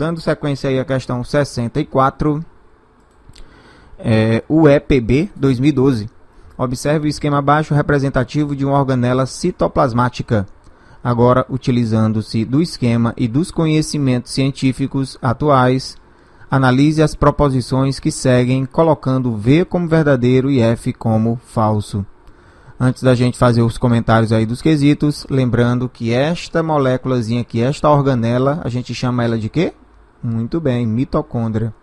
Dando sequência aí à questão 64, o EPB 2012. Observe o esquema abaixo representativo de uma organela citoplasmática. Agora, utilizando-se do esquema e dos conhecimentos científicos atuais, analise as proposições que seguem, colocando V como verdadeiro e F como falso. Antes da gente fazer os comentários aí dos quesitos, lembrando que esta moléculazinha aqui, esta organela, a gente chama ela de quê? Muito bem, mitocôndria.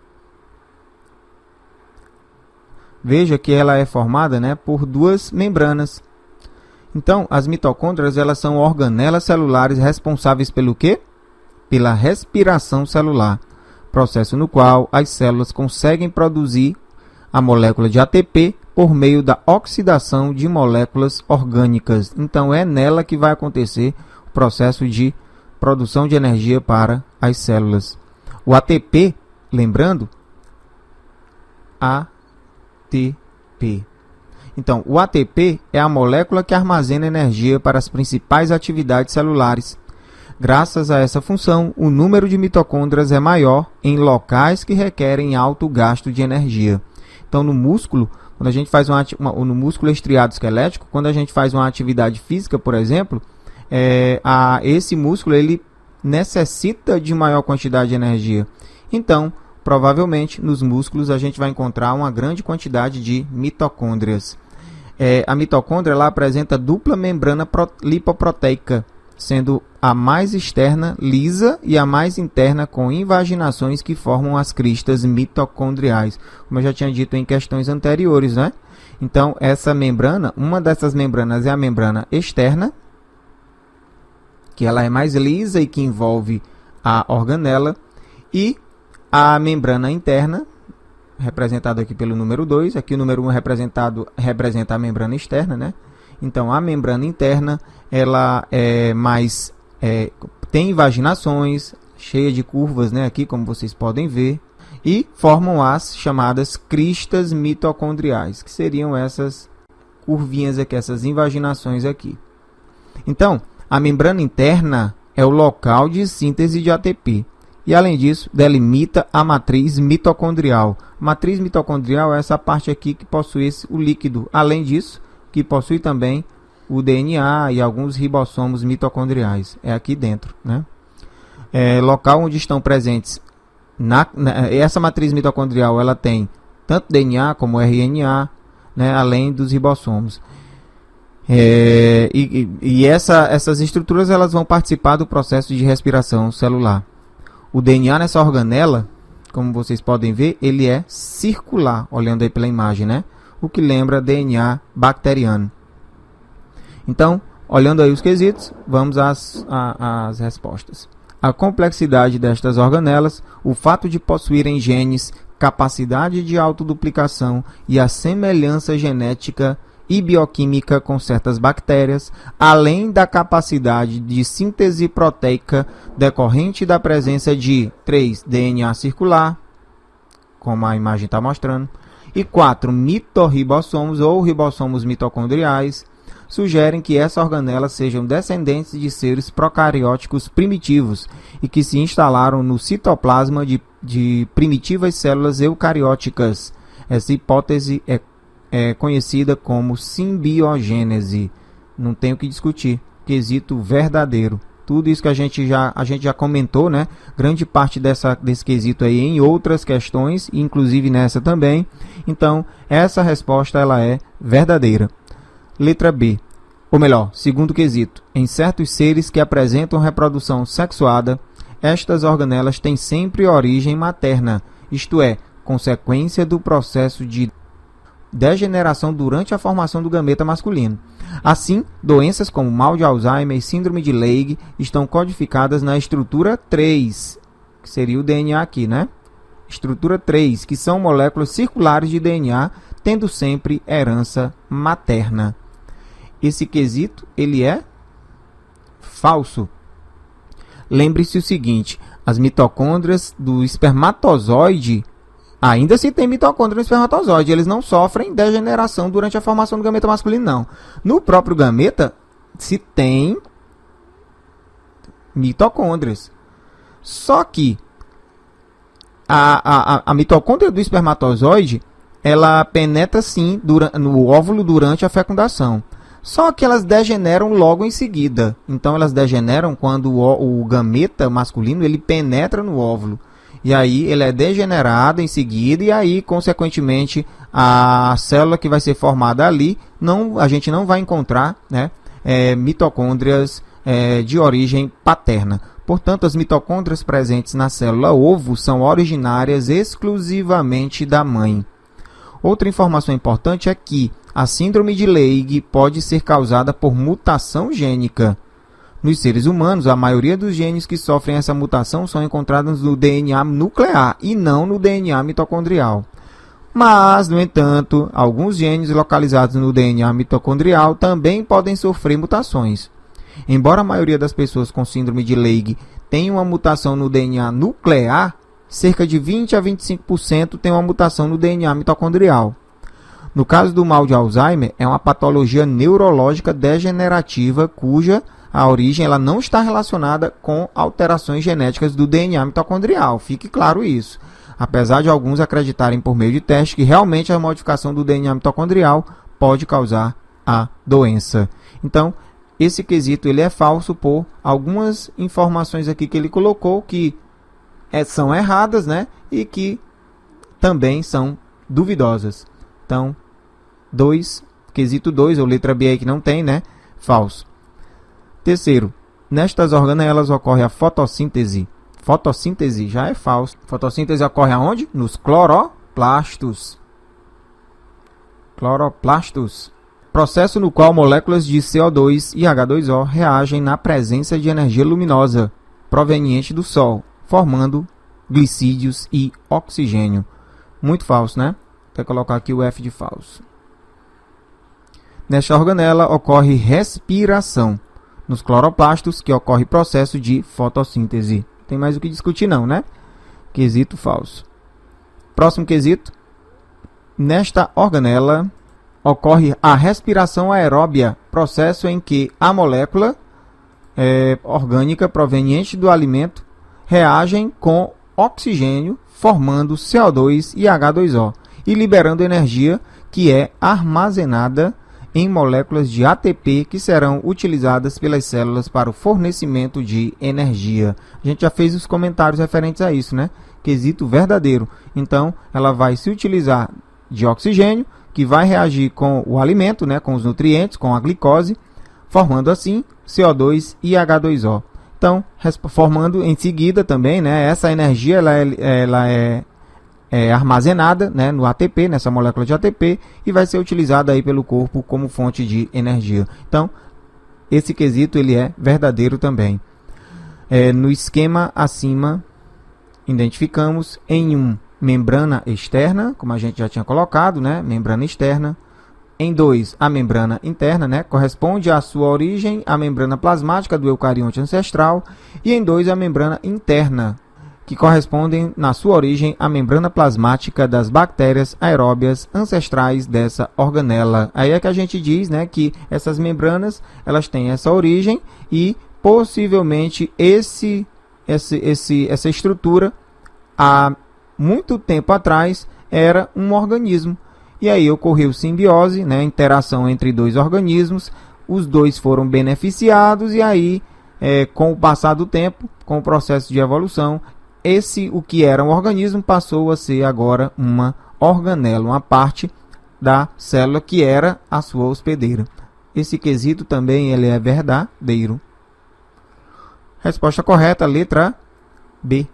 Veja que ela é formada, né, por duas membranas. Então, as mitocôndrias, elas são organelas celulares responsáveis pelo quê? Pela respiração celular, processo no qual as células conseguem produzir a molécula de ATP por meio da oxidação de moléculas orgânicas. Então, é nela que vai acontecer o processo de produção de energia para as células. O ATP, lembrando, ATP. Então, o ATP é a molécula que armazena energia para as principais atividades celulares. Graças a essa função, o número de mitocôndrias é maior em locais que requerem alto gasto de energia. Então, no músculo, quando a gente faz no músculo estriado esquelético, quando a gente faz uma atividade física, por exemplo, esse músculo ele necessita de maior quantidade de energia. Então, provavelmente, nos músculos a gente vai encontrar uma grande quantidade de mitocôndrias. A mitocôndria ela apresenta dupla membrana lipoproteica, sendo a mais externa lisa e a mais interna com invaginações que formam as cristas mitocondriais, como eu já tinha dito em questões anteriores, né? Então, essa membrana, uma dessas membranas é a membrana externa, que ela é mais lisa e que envolve a organela, e a membrana interna, representada aqui pelo número 2, aqui o número 1 representa a membrana externa, né? Então, a membrana interna, ela tem invaginações, cheia de curvas, né? Aqui, como vocês podem ver, e formam as chamadas cristas mitocondriais, que seriam essas curvinhas aqui, essas invaginações aqui. Então, a membrana interna é o local de síntese de ATP. E, além disso, delimita a matriz mitocondrial. A matriz mitocondrial é essa parte aqui que possui o líquido. Além disso, que possui também o DNA e alguns ribossomos mitocondriais. É aqui dentro, né? Local onde estão presentes. Essa matriz mitocondrial ela tem tanto DNA como RNA, né? Além dos ribossomos. Essas estruturas elas vão participar do processo de respiração celular. O DNA nessa organela, como vocês podem ver, ele é circular, olhando aí pela imagem, né? O que lembra DNA bacteriano. Então, olhando aí os quesitos, vamos às respostas. A complexidade destas organelas, o fato de possuírem genes, capacidade de autoduplicação e a semelhança genética e bioquímica com certas bactérias, além da capacidade de síntese proteica decorrente da presença de 3. DNA circular, como a imagem está mostrando, e 4. Mitorribossomos ou ribossomos mitocondriais, sugerem que essas organelas sejam descendentes de seres procarióticos primitivos e que se instalaram no citoplasma de primitivas células eucarióticas. Essa hipótese é conhecida como simbiogênese. Não tem o que discutir. Quesito verdadeiro. Tudo isso que a gente já comentou, né? Grande parte desse quesito aí em outras questões, inclusive nessa também. Então, essa resposta ela é verdadeira. Letra B. Ou melhor, segundo quesito. Em certos seres que apresentam reprodução sexuada, estas organelas têm sempre origem materna, isto é, consequência do processo de degeneração durante a formação do gameta masculino. Assim, doenças como mal de Alzheimer e síndrome de Leigh estão codificadas na estrutura 3, que seria o DNA aqui, né? Estrutura 3, que são moléculas circulares de DNA, tendo sempre herança materna. Esse quesito, ele é falso. Lembre-se o seguinte, as mitocôndrias do espermatozoide, ainda se tem mitocôndria no espermatozoide, eles não sofrem degeneração durante a formação do gameta masculino, não. No próprio gameta, se tem mitocôndrias. Só que a mitocôndria do espermatozoide, ela penetra sim no óvulo durante a fecundação. Só que elas degeneram logo em seguida. Então elas degeneram quando o gameta masculino ele penetra no óvulo. E aí ele é degenerado em seguida e aí, consequentemente, a célula que vai ser formada ali, a gente não vai encontrar, né, mitocôndrias de origem paterna. Portanto, as mitocôndrias presentes na célula ovo são originárias exclusivamente da mãe. Outra informação importante é que a síndrome de Leigh pode ser causada por mutação gênica. Nos seres humanos, a maioria dos genes que sofrem essa mutação são encontrados no DNA nuclear e não no DNA mitocondrial. Mas, no entanto, alguns genes localizados no DNA mitocondrial também podem sofrer mutações. Embora a maioria das pessoas com síndrome de Leigh tenha uma mutação no DNA nuclear, cerca de 20 a 25% tem uma mutação no DNA mitocondrial. No caso do mal de Alzheimer, é uma patologia neurológica degenerativa cuja a origem ela não está relacionada com alterações genéticas do DNA mitocondrial. Fique claro isso. Apesar de alguns acreditarem por meio de teste que realmente a modificação do DNA mitocondrial pode causar a doença. Então, esse quesito ele é falso por algumas informações aqui que ele colocou que são erradas, né? E que também são duvidosas. Então, quesito 2, ou letra B aí que não tem, né? Falso. Terceiro, nestas organelas ocorre a fotossíntese. Fotossíntese já é falso. Fotossíntese ocorre aonde? Nos cloroplastos. Cloroplastos. Processo no qual moléculas de CO2 e H2O reagem na presença de energia luminosa proveniente do Sol, formando glicídios e oxigênio. Muito falso, né? Vou colocar aqui o F de falso. Nesta organela ocorre respiração. Nos cloroplastos, que ocorre processo de fotossíntese. Tem mais o que discutir não, né? Quesito falso. Próximo quesito. Nesta organela ocorre a respiração aeróbia, processo em que a molécula orgânica proveniente do alimento reagem com oxigênio, formando CO2 e H2O, e liberando energia que é armazenada em moléculas de ATP que serão utilizadas pelas células para o fornecimento de energia. A gente já fez os comentários referentes a isso, né? Quesito verdadeiro. Então, ela vai se utilizar de oxigênio, que vai reagir com o alimento, né? Com os nutrientes, com a glicose, formando assim CO2 e H2O. Então, formando em seguida também, né? Essa energia ela é armazenada, né, no ATP, nessa molécula de ATP, e vai ser utilizada aí pelo corpo como fonte de energia. Então, esse quesito ele é verdadeiro também. No esquema acima, identificamos em 1, membrana externa, como a gente já tinha colocado, né, membrana externa. Em 2, a membrana interna, né, corresponde à sua origem à membrana plasmática do eucarionte ancestral. E em 2, a membrana interna, que correspondem, na sua origem, à membrana plasmática das bactérias aeróbias ancestrais dessa organela. Aí é que a gente diz, né, que essas membranas elas têm essa origem e, possivelmente, essa estrutura, há muito tempo atrás, era um organismo. E aí ocorreu simbiose, né, interação entre dois organismos, os dois foram beneficiados e aí, com o passar do tempo, com o processo de evolução, o que era um organismo passou a ser agora uma organela, uma parte da célula que era a sua hospedeira. Esse quesito também ele é verdadeiro. Resposta correta, letra B.